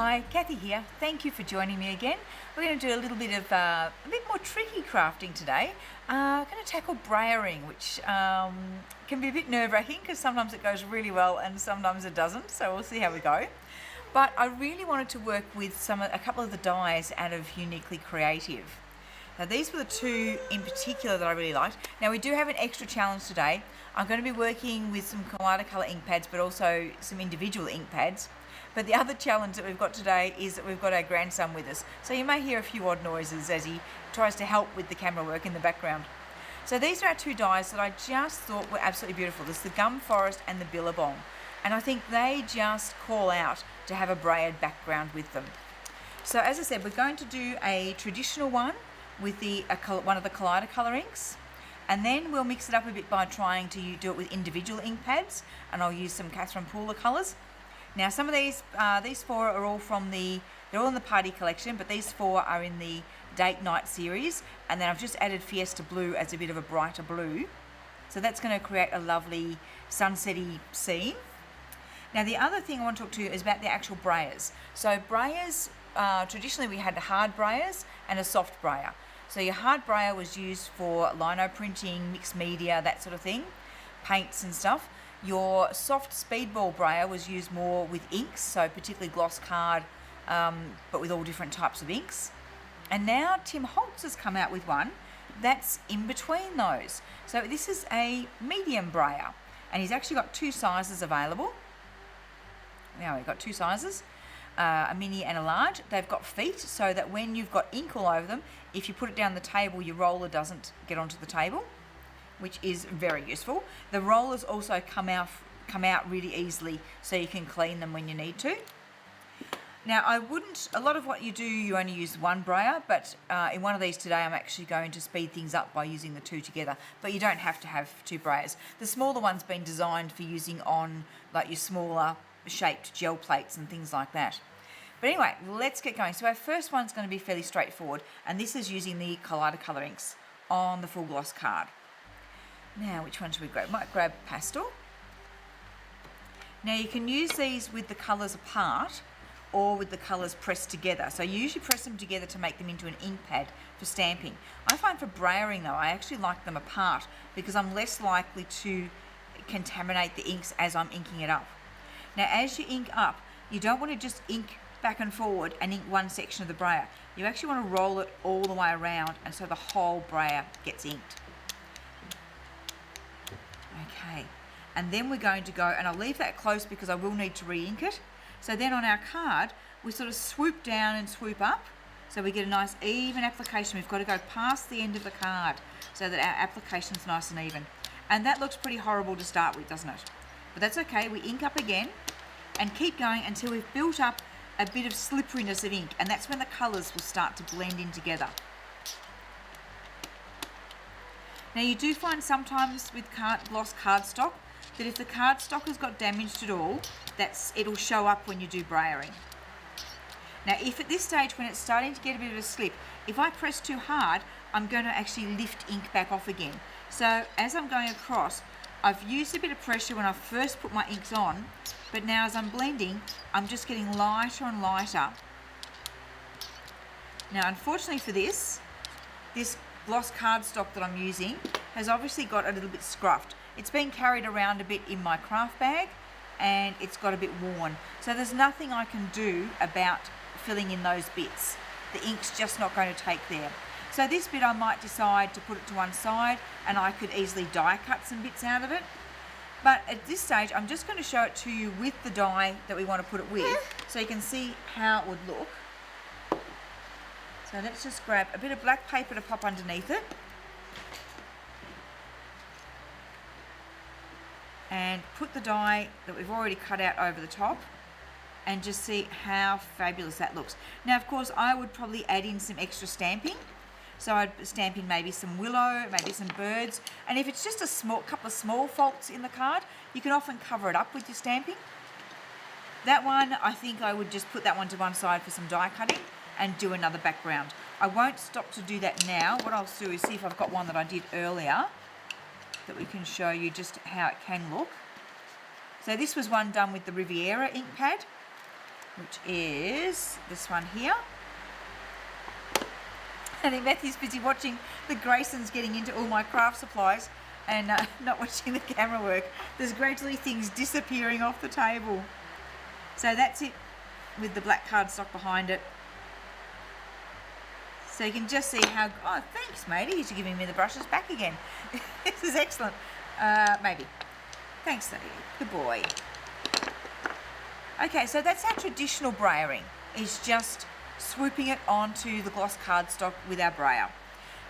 Hi, Kathy here. Thank you for joining me again. We're going to do a little bit of a bit more tricky crafting today. We're going to tackle brayering, which can be a bit nerve-wracking because sometimes it goes really well and sometimes it doesn't. So we'll see how we go. But I really wanted to work with a couple of the dies out of Uniquely Creative. Now these were the two in particular that I really liked. Now we do have an extra challenge today. I'm going to be working with some Kaleidacolor ink pads, but also some individual ink pads. But the other challenge that we've got today is that we've got our grandson with us. So you may hear a few odd noises as he tries to help with the camera work in the background. So these are our two dies that I just thought were absolutely beautiful. There's the Gum Forest and the Billabong. And I think they just call out to have a Brayered background with them. So as I said, we're going to do a traditional one with one of the Kaleidacolor inks. And then we'll mix it up a bit by trying to do it with individual ink pads. And I'll use some Catherine Pooler colours. Now some of these four are all they're all in the party collection, but these four are in the date night series, and then I've just added Fiesta blue as a bit of a brighter blue. So that's going to create a lovely sunsetty scene. Now the other thing I want to talk to you is about the actual brayers. So brayers, traditionally we had hard brayers and a soft brayer. So your hard brayer was used for lino printing, mixed media, that sort of thing, paints and stuff. Your soft speedball brayer was used more with inks, so particularly gloss card, but with all different types of inks. And now Tim Holtz has come out with one that's in between those. So this is a medium brayer, and he's actually got two sizes available. Now we've got two sizes, a mini and a large. They've got feet so that when you've got ink all over them, if you put it down the table, your roller doesn't get onto the table, which is very useful. The rollers also come out really easily, so you can clean them when you need to. Now a lot of what you do, you only use one brayer, but in one of these today I'm actually going to speed things up by using the two together, but you don't have to have two brayers. The smaller one's been designed for using on like your smaller shaped gel plates and things like that. But anyway, let's get going. So our first one's going to be fairly straightforward, and this is using the Kaleidacolor inks on the full gloss card. Now, which one should we grab? Might grab Pastel. Now you can use these with the colours apart or with the colours pressed together. So you usually press them together to make them into an ink pad for stamping. I find for brayering though, I actually like them apart because I'm less likely to contaminate the inks as I'm inking it up. Now as you ink up, you don't want to just ink back and forward and ink one section of the brayer. You actually want to roll it all the way around, and so the whole brayer gets inked. Okay, and then we're going to go, and I'll leave that close because I will need to re-ink it. So then on our card, we sort of swoop down and swoop up, so we get a nice even application. We've got to go past the end of the card so that our application's nice and even. And that looks pretty horrible to start with, doesn't it? But that's okay, we ink up again and keep going until we've built up a bit of slipperiness of ink, and that's when the colours will start to blend in together. Now you do find sometimes with gloss cardstock that if the cardstock has got damaged at all, it'll show up when you do brayering. Now if at this stage when it's starting to get a bit of a slip, if I press too hard, I'm going to actually lift ink back off again. So as I'm going across, I've used a bit of pressure when I first put my inks on, but now as I'm blending, I'm just getting lighter and lighter. Now unfortunately for this gloss cardstock that I'm using has obviously got a little bit scruffed. It's been carried around a bit in my craft bag and it's got a bit worn. So there's nothing I can do about filling in those bits. The ink's just not going to take there. So this bit I might decide to put it to one side, and I could easily die cut some bits out of it. But at this stage I'm just going to show it to you with the die that we want to put it with so you can see how it would look. So let's just grab a bit of black paper to pop underneath it. And put the die that we've already cut out over the top and just see how fabulous that looks. Now of course I would probably add in some extra stamping. So I'd stamp in maybe some willow, maybe some birds. And if it's just couple of small faults in the card, you can often cover it up with your stamping. That one, I think I would just put that one to one side for some die cutting and do another background. I won't stop to do that now. What I'll do is see if I've got one that I did earlier that we can show you just how it can look. So this was one done with the Riviera ink pad. which is this one here. I think Matthew's busy watching the Graysons getting into all my craft supplies and not watching the camera work. There's gradually things disappearing off the table. So that's it with the black cardstock behind it. So you can just see how, oh, thanks, matey, you're giving me the brushes back again. This is excellent. Maybe. Thanks, Sadie. Good boy. Okay, so that's our traditional brayering. It's just swooping it onto the gloss cardstock with our brayer.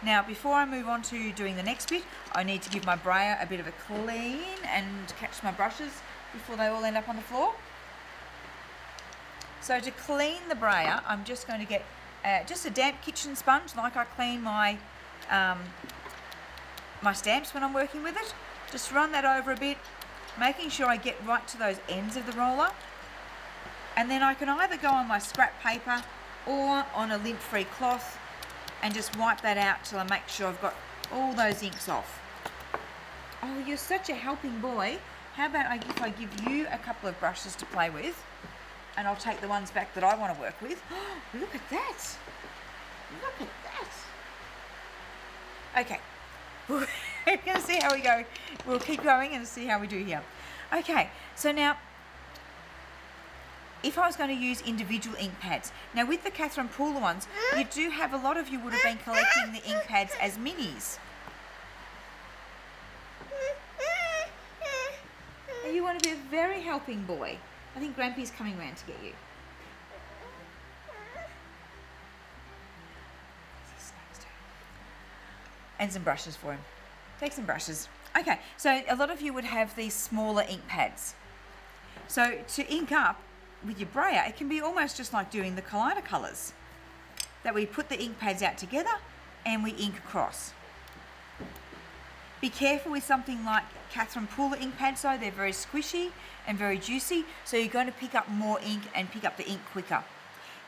Now, before I move on to doing the next bit, I need to give my brayer a bit of a clean and catch my brushes before they all end up on the floor. So to clean the brayer, I'm just going to get just a damp kitchen sponge, like I clean my my stamps when I'm working with it. Just run that over a bit, making sure I get right to those ends of the roller. And then I can either go on my scrap paper or on a lint-free cloth and just wipe that out till I make sure I've got all those inks off. Oh, you're such a helping boy. How about if I give you a couple of brushes to play with, and I'll take the ones back that I want to work with. Look at that. Look at that. Okay. We're going to see how we go. We'll keep going and see how we do here. Okay, so now, if I was going to use individual ink pads, now with the Catherine Pooler ones, you do have, a lot of you would have been collecting the ink pads as minis. You want to be a very helping boy. I think Grampy's coming round to get you. And some brushes for him. Take some brushes. Okay, so a lot of you would have these smaller ink pads. So to ink up with your brayer, it can be almost just like doing the Kaleidacolors. That we put the ink pads out together and we ink across. Be careful with something like Catherine Pooler ink pads though, they're very squishy and very juicy, so you're going to pick up more ink and pick up the ink quicker.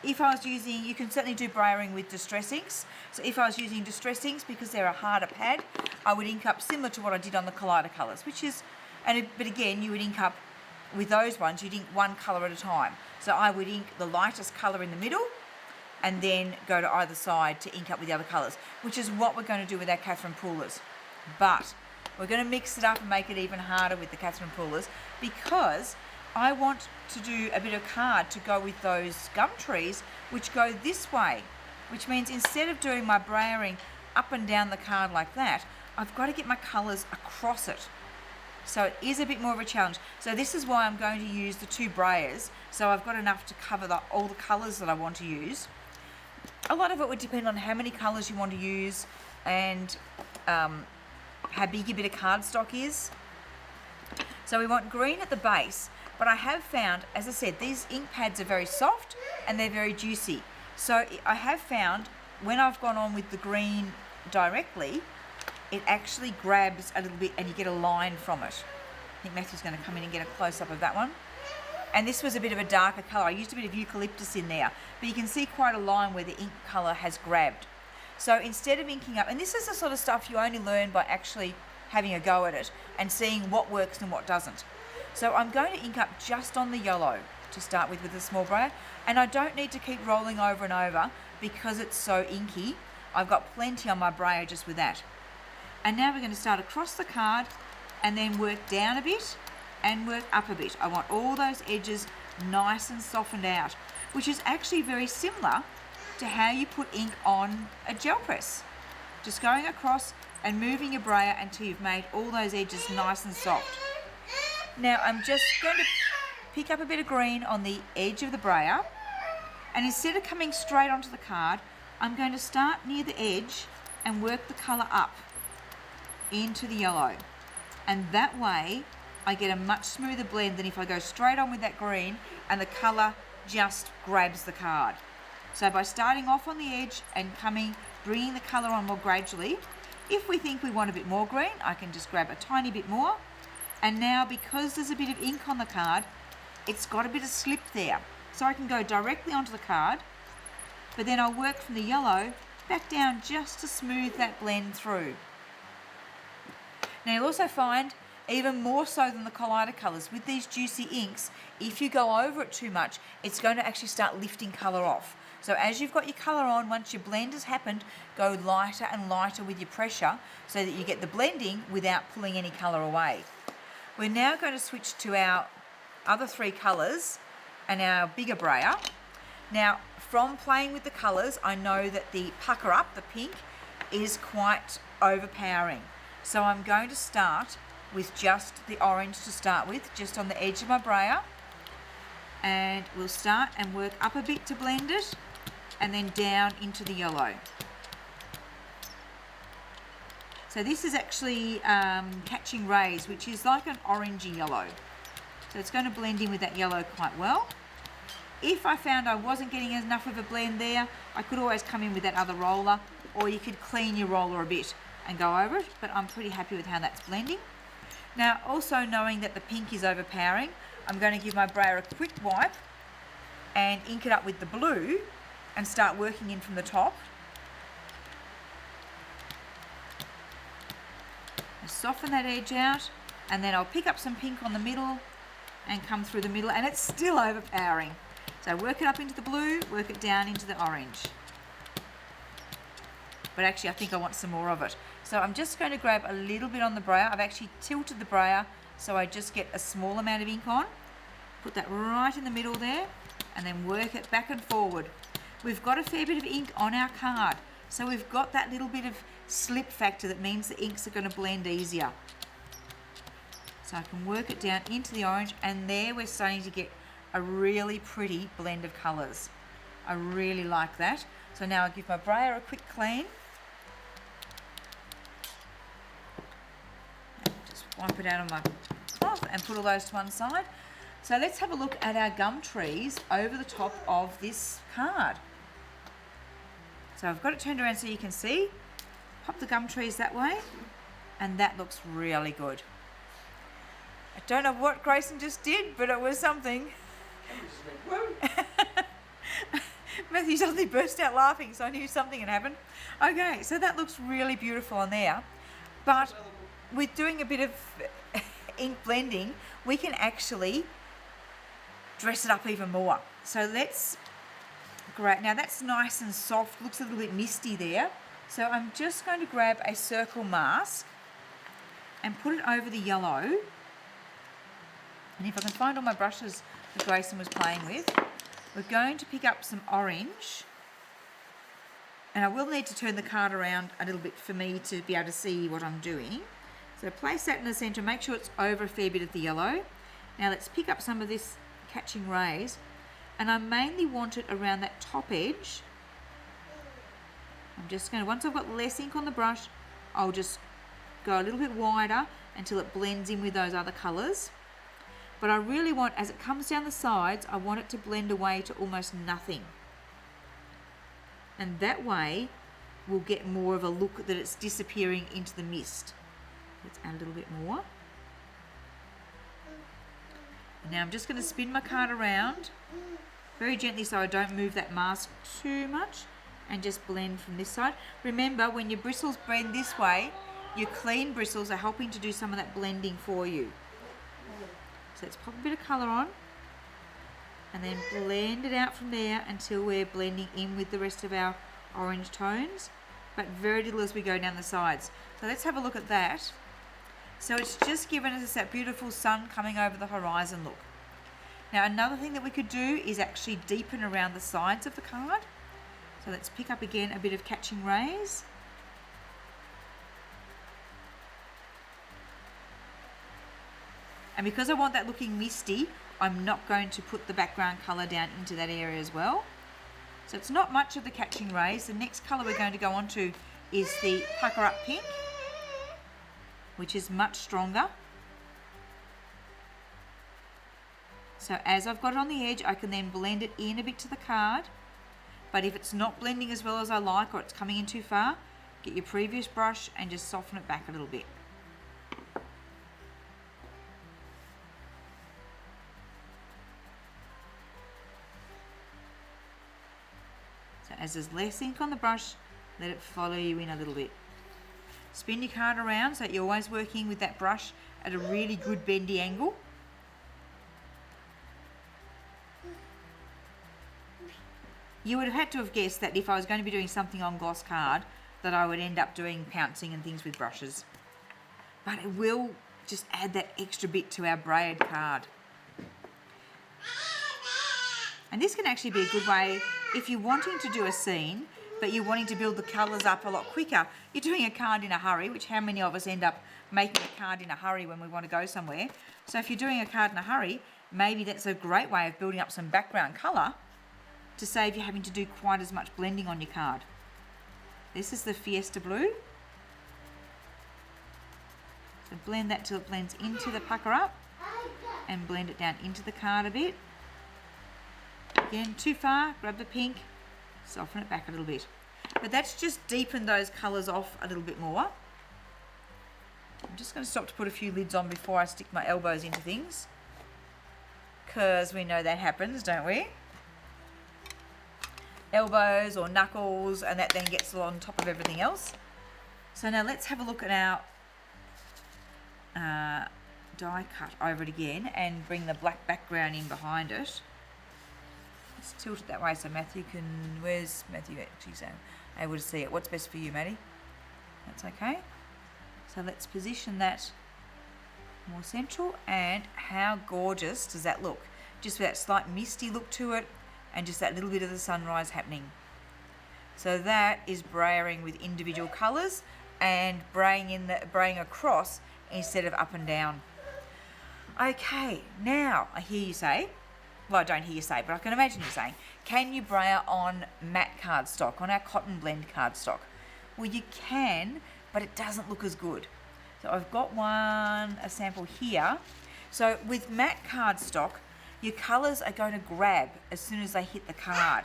If I was using, you can certainly do brayering with distress inks, so if I was using distress inks, because they're a harder pad, I would ink up similar to what I did on the Kaleidacolors, which is, but again, you would ink up, with those ones, you'd ink one colour at a time. So I would ink the lightest colour in the middle, and then go to either side to ink up with the other colours, which is what we're going to do with our Catherine Poolers. But we're going to mix it up and make it even harder with the Catherine Poolers, because I want to do a bit of card to go with those gum trees, which go this way, which means instead of doing my brayering up and down the card like that, I've got to get my colours across it. So it is a bit more of a challenge. So this is why I'm going to use the two brayers, so I've got enough to cover all the colours that I want to use. A lot of it would depend on how many colours you want to use and how big your bit of cardstock is. So we want green at the base, but I have found, as I said, these ink pads are very soft and they're very juicy. So I have found when I've gone on with the green directly, it actually grabs a little bit and you get a line from it. I think Matthew's going to come in and get a close-up of that one. And this was a bit of a darker colour. I used a bit of eucalyptus in there, but you can see quite a line where the ink colour has grabbed. So instead of inking up, and this is the sort of stuff you only learn by actually having a go at it and seeing what works and what doesn't. So I'm going to ink up just on the yellow to start with the small brayer, and I don't need to keep rolling over and over because it's so inky. I've got plenty on my brayer just with that. And now we're going to start across the card and then work down a bit and work up a bit. I want all those edges nice and softened out, which is actually very similar to how you put ink on a gel press. Just going across and moving your brayer until you've made all those edges nice and soft. Now I'm just going to pick up a bit of green on the edge of the brayer, and instead of coming straight onto the card, I'm going to start near the edge and work the colour up into the yellow. And that way I get a much smoother blend than if I go straight on with that green and the colour just grabs the card. So by starting off on the edge and bringing the colour on more gradually, if we think we want a bit more green, I can just grab a tiny bit more. And now, because there's a bit of ink on the card, it's got a bit of slip there. So I can go directly onto the card, but then I'll work from the yellow back down just to smooth that blend through. Now you'll also find Even more so than the Kaleidacolors. With these juicy inks, if you go over it too much, it's going to actually start lifting colour off. So as you've got your colour on, once your blend has happened, go lighter and lighter with your pressure so that you get the blending without pulling any colour away. We're now going to switch to our other 3 colours and our bigger brayer. Now, from playing with the colours, I know that the pucker up, the pink, is quite overpowering. So I'm going to start with just the orange to start with, just on the edge of my brayer. And we'll start and work up a bit to blend it, and then down into the yellow. So this is actually Catching Rays, which is like an orangey yellow. So it's going to blend in with that yellow quite well. If I found I wasn't getting enough of a blend there, I could always come in with that other roller, or you could clean your roller a bit and go over it, but I'm pretty happy with how that's blending. Now, also knowing that the pink is overpowering, I'm going to give my brayer a quick wipe and ink it up with the blue and start working in from the top. I'll soften that edge out, and then I'll pick up some pink on the middle and come through the middle, and it's still overpowering. So work it up into the blue, work it down into the orange. But actually I think I want some more of it. So I'm just going to grab a little bit on the brayer. I've actually tilted the brayer so I just get a small amount of ink on. Put that right in the middle there, and then work it back and forward. We've got a fair bit of ink on our card, so we've got that little bit of slip factor that means the inks are going to blend easier. So I can work it down into the orange, and there we're starting to get a really pretty blend of colours. I really like that. So now I'll give my brayer a quick clean. Just wipe it out on my cloth and put all those to one side. So let's have a look at our gum trees over the top of this card. So I've got it turned around so you can see. Pop the gum trees that way, and that looks really good. I don't know what Grayson just did, but it was something. Matthew suddenly burst out laughing, so I knew something had happened. Okay, so that looks really beautiful on there. But with doing a bit of ink blending, we can actually dress it up even more. So let's grab, now that's nice and soft, looks a little bit misty there. So I'm just going to grab a circle mask and put it over the yellow. And if I can find all my brushes that Grayson was playing with, we're going to pick up some orange. And I will need to turn the card around a little bit for me to be able to see what I'm doing. So place that in the centre, make sure it's over a fair bit of the yellow. Now let's pick up some of this Catching Rays, and I mainly want it around that top edge. I'm just going to, once I've got less ink on the brush, I'll just go a little bit wider until it blends in with those other colours. But I really want, as it comes down the sides, I want it to blend away to almost nothing. And that way, we'll get more of a look that it's disappearing into the mist. Let's add a little bit more. Now I'm just going to spin my card around very gently so I don't move that mask too much, and just blend from this side. Remember, when your bristles blend this way, your clean bristles are helping to do some of that blending for you. So let's pop a bit of colour on and then blend it out from there until we're blending in with the rest of our orange tones, but very little as we go down the sides. So let's have a look at that. So it's just given us that beautiful sun coming over the horizon look. Now another thing that we could do is actually deepen around the sides of the card. So let's pick up again a bit of Catching Rays. And because I want that looking misty, I'm not going to put the background colour down into that area as well. So it's not much of the Catching Rays. The next colour we're going to go on to is the Pucker Up Pink, which is much stronger. So as I've got it on the edge, I can then blend it in a bit to the card. But if it's not blending as well as I like, or it's coming in too far, get your previous brush and just soften it back a little bit. So as there's less ink on the brush, let it follow you in a little bit. Spin your card around so that you're always working with that brush at a really good bendy angle. You would have had to have guessed that if I was going to be doing something on gloss card, that I would end up doing pouncing and things with brushes. But it will just add that extra bit to our brayered card. And this can actually be a good way if you're wanting to do a scene, but you're wanting to build the colours up a lot quicker. You're doing a card in a hurry, which how many of us end up making a card in a hurry when we want to go somewhere? So if you're doing a card in a hurry, maybe that's a great way of building up some background colour to save you having to do quite as much blending on your card. This is the Fiesta blue. So blend that till it blends into the pucker up and blend it down into the card a bit. Again, too far, grab the pink, soften it back a little bit. But that's just deepened those colours off a little bit more. I'm just going to stop to put a few lids on before I stick my elbows into things, because we know that happens, don't we? Elbows or knuckles, and that then gets on top of everything else. So now let's have a look at our die cut over it again and bring the black background in behind it. Let's tilt it that way so Matthew can, where's Matthew actually so able to see it? What's best for you, Maddie? That's okay. So let's position that more central, and how gorgeous does that look? Just with that slight misty look to it and just that little bit of the sunrise happening. So that is brayering with individual colours and braying across instead of up and down. Okay, now I hear you say, well, I don't hear you say, but I can imagine you saying, can you brayer on matte cardstock, on our cotton blend cardstock? Well, you can, but it doesn't look as good. So I've got a sample here. So with matte cardstock, your colours are going to grab as soon as they hit the card.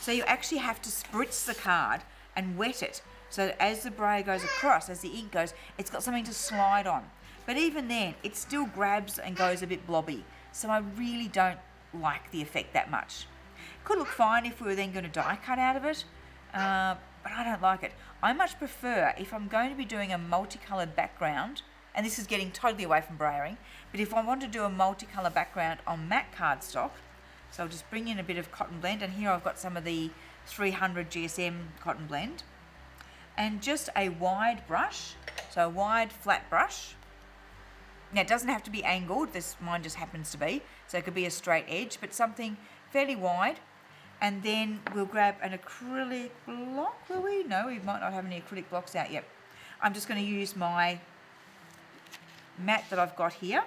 So you actually have to spritz the card and wet it. So that as the brayer goes across, as the ink goes, it's got something to slide on. But even then, it still grabs and goes a bit blobby. So I really don't like the effect that much. Could look fine if we were then going to die cut out of it, but I don't like it. I much prefer, if I'm going to be doing a multicoloured background, and this is getting totally away from brayering, but if I want to do a multicolour background on matte cardstock, so I'll just bring in a bit of cotton blend, and here I've got some of the 300 GSM cotton blend, and just a wide brush, so a wide flat brush. Now it doesn't have to be angled, mine just happens to be, so it could be a straight edge, but something fairly wide. And then we'll grab an acrylic block, will we? No, we might not have any acrylic blocks out yet. I'm just going to use my mat that I've got here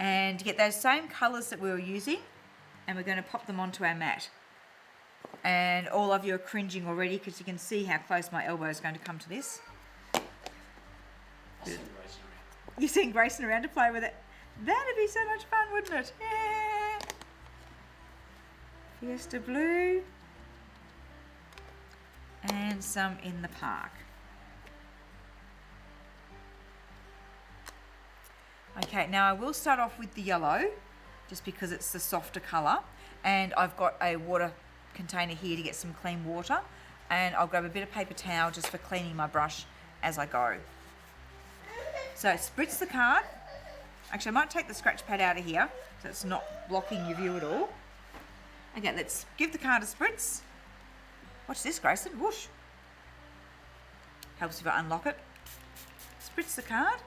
and get those same colours that we were using, and we're going to pop them onto our mat. And all of you are cringing already because you can see how close my elbow is going to come to this. You're seeing Grayson around to play with it. That'd be so much fun, wouldn't it? Yeah. Fiesta blue. And some in the park. Okay, now I will start off with the yellow, just because it's the softer colour. And I've got a water container here to get some clean water. And I'll grab a bit of paper towel just for cleaning my brush as I go. So spritz the card. Actually, I might take the scratch pad out of here so it's not blocking your view at all. Okay, let's give the card a spritz. Watch this, Grayson. Whoosh. Helps if I unlock it. Spritz the card.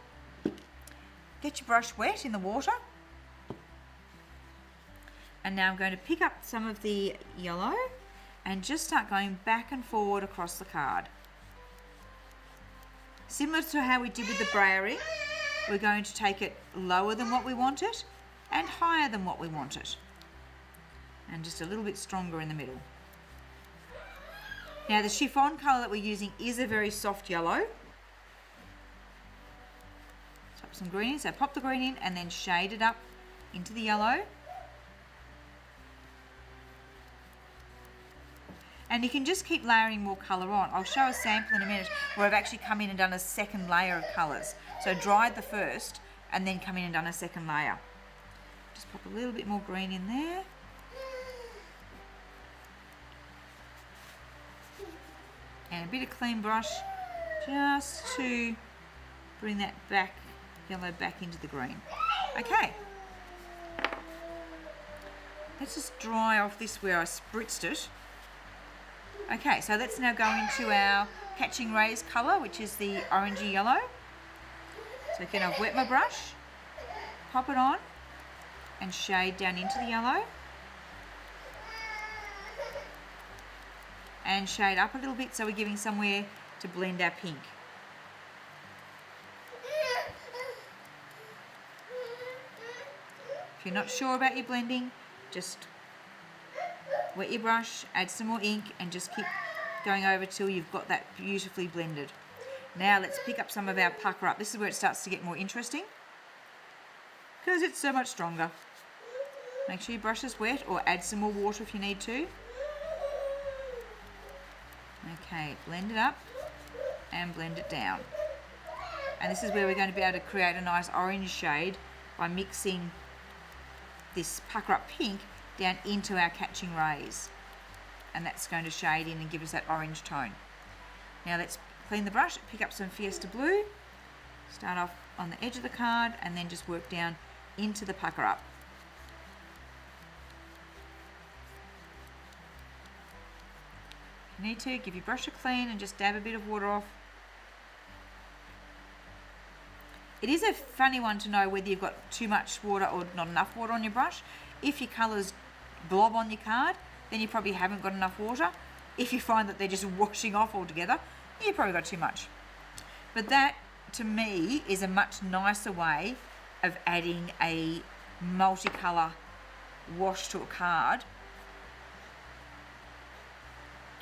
Get your brush wet in the water. And now I'm going to pick up some of the yellow and just start going back and forward across the card. Similar to how we did with the brayering, we're going to take it lower than what we want it and higher than what we want it. And just a little bit stronger in the middle. Now the chiffon colour that we're using is a very soft yellow. Pop some green in, so pop the green in and then shade it up into the yellow. And you can just keep layering more colour on. I'll show a sample in a minute where I've actually come in and done a second layer of colours. So dried the first and then come in and done a second layer. Just pop a little bit more green in there. And a bit of clean brush just to bring that back, yellow back into the green. Okay. Let's just dry off this where I spritzed it. Okay, so let's now go into our Catching Rays colour, which is the orangey yellow. So again, I've wet my brush, pop it on, and shade down into the yellow. And shade up a little bit so we're giving somewhere to blend our pink. If you're not sure about your blending, just wet your brush, add some more ink, and just keep going over till you've got that beautifully blended. Now let's pick up some of our pucker up. This is where it starts to get more interesting because it's so much stronger. Make sure your brush is wet, or add some more water if you need to. Okay, blend it up and blend it down. And this is where we're going to be able to create a nice orange shade by mixing this pucker up pink down into our Catching Rays. And that's going to shade in and give us that orange tone. Now let's clean the brush, pick up some Fiesta blue, start off on the edge of the card and then just work down into the pucker up. If you need to, give your brush a clean and just dab a bit of water off. It is a funny one to know whether you've got too much water or not enough water on your brush. If your colours blob on your card, then you probably haven't got enough water. If you find that they're just washing off altogether, you've probably got too much. But that, to me, is a much nicer way of adding a multicolour wash to a card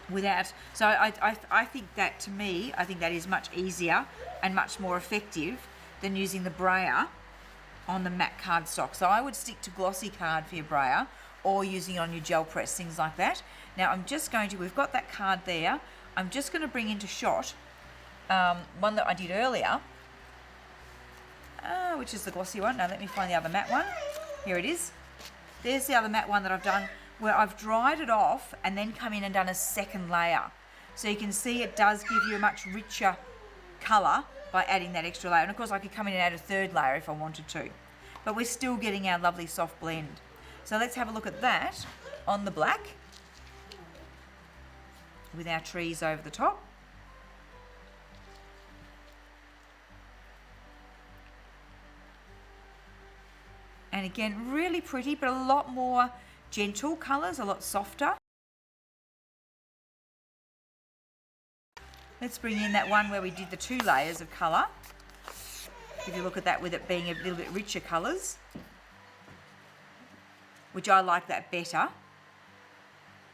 without, so I think that, to me, I think that is much easier and much more effective than using the brayer on the matte cardstock. So I would stick to glossy card for your brayer, or using it on your gel press, things like that. Now I'm just going to, we've got that card there, I'm just going to bring into shot one that I did earlier, which is the glossy one. Now let me find the other matte one. Here it is. There's the other matte one that I've done, where I've dried it off and then come in and done a second layer. So you can see it does give you a much richer colour by adding that extra layer. And of course I could come in and add a third layer if I wanted to. But we're still getting our lovely soft blend. So let's have a look at that on the black with our trees over the top. And again, really pretty, but a lot more gentle colours, a lot softer. Let's bring in that one where we did the 2 layers of colour. If you look at that with it being a little bit richer colours, which I like that better.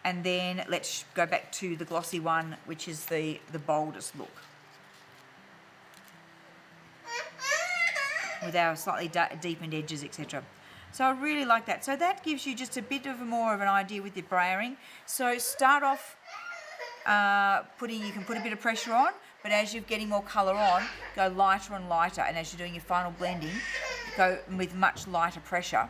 And then let's go back to the glossy one, which is the boldest look, with our slightly deepened edges, etc. So I really like that. So that gives you just a bit of more of an idea with your brayering. So start off you can put a bit of pressure on, but as you're getting more colour on, go lighter and lighter, and as you're doing your final blending, go with much lighter pressure.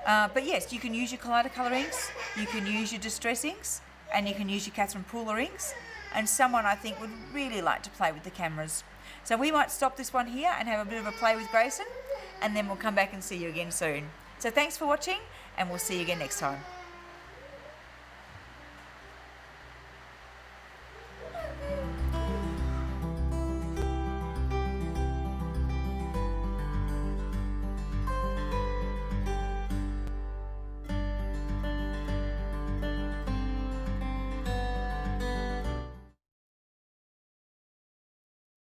But yes, you can use your Kaleidacolor inks, you can use your Distress inks, and you can use your Catherine Pooler inks, and someone I think would really like to play with the cameras. So we might stop this one here and have a bit of a play with Grayson, and then we'll come back and see you again soon. So thanks for watching, and we'll see you again next time.